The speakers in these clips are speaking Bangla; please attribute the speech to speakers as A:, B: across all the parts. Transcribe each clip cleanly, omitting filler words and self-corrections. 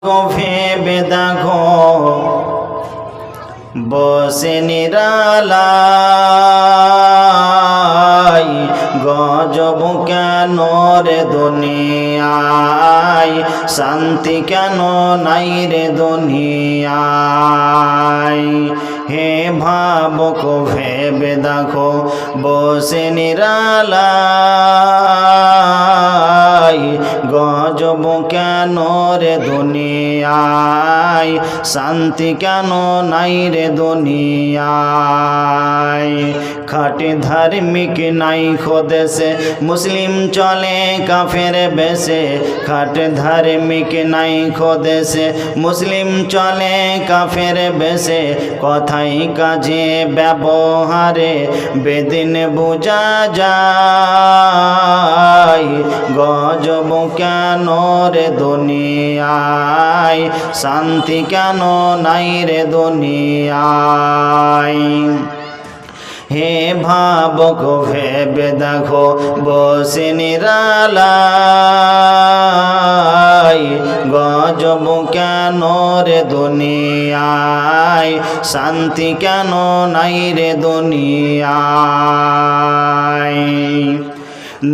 A: ভেবে দেখো বসে নিরালায় গজব কেন রে দুনিয়ায়, শান্তি কেন নাই রে দুনিয়ায়। হে ভাবুক ভেবে দেখো বসে নিরালায় গজব কেন রে দুনিয়ায়, শান্তি কেন নাই রে দুনিয়ায়। খাঁটি ধার্মিক নাই খোদেশে মুসলিম চলে কাফের বেশে, খাঁটি ধার্মিক নাই খোদেশে মুসলিম চলে কাফের বেশে। কথাই কাজে ব্যবহারে বেদিন বোঝা যায়, গজব কেন রে দুনিয়ায়, শান্তি কেন নাই রে দুনিয়ায়। হে ভাবুক ভেবে দেখো বসে নিরালায় গজব কেন রে দুনিয়ায়, শান্তি কেন নাই রে দুনিয়ায়।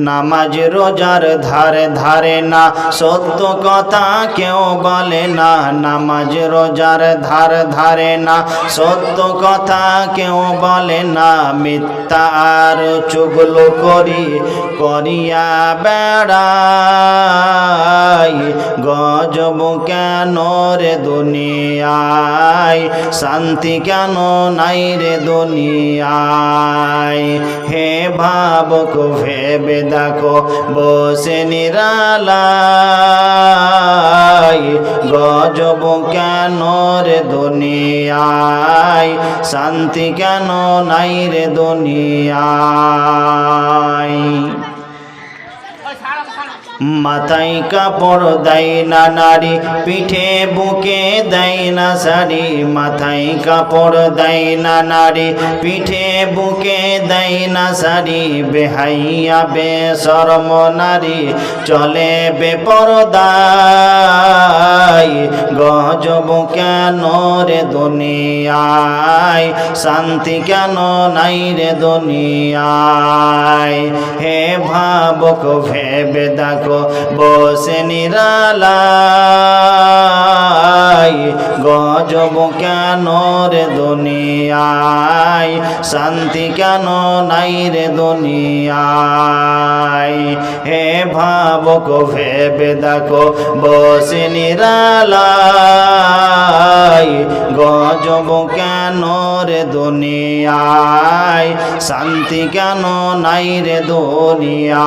A: নামাজ রোজার ধারে ধারে না, সত্য কথা কেউ বলে না। নামাজ রোজার ধার ধারে না, সত্য কথা কেউ বলে না। মিথ্যা আর চুগলো করিয়া বেড়ায়, গজব কেন রে দুনিয়ায়, শান্তি কেন নাই রে দুনিয়ায়। হে ভাবুক ভেবে দেখো বসে নিরালায় গজব কেন রে দুনিয়ায়, শান্তি কেন নাই রে দুনিয়ায়। মাথায় কাপড় দেয় না নারী, পিঠে বুকে দেয় না শাড়ি। মাথায় কাপড় দেয় না নারী, পিঠে বুকে দেয় না শাড়ি। বেহাইয়া বেশরম নারী চলে বেপরদায়, গজব কেন রে দুনিয়ায়, শান্তি কেন নাই রে দুনিয়ায়। হে ভাবুক ভেবে দেখো বসে নিরালায় গজব কেন রে দুনিয়ায়, শান্তি কেন নাই রে দুনিয়ায়। হে ভাবুক ভেবে দেখো বসে নিরালায় গজব কেন রে দুনিয়ায়, শান্তি কেন নাই রে দুনিয়ায়।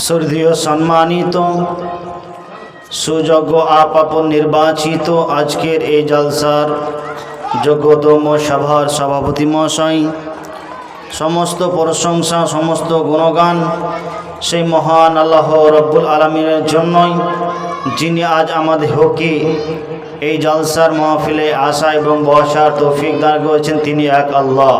A: শ্রদ্ধেয় সম্মানিত সুযোগ্য আপাপ নির্বাচিত আজকের এই জলসার যোগ্যতম সভার সভাপতি মহাশয়, সমস্ত প্রশংসা সমস্ত গুণগান সেই মহান আল্লাহ রব্বুল আলমিনের জন্যই, যিনি আজ আমাদের হকি এই জলসার মাহফিলে আসা এবং বসার তৌফিক দান করেছেন। তিনি এক আল্লাহ।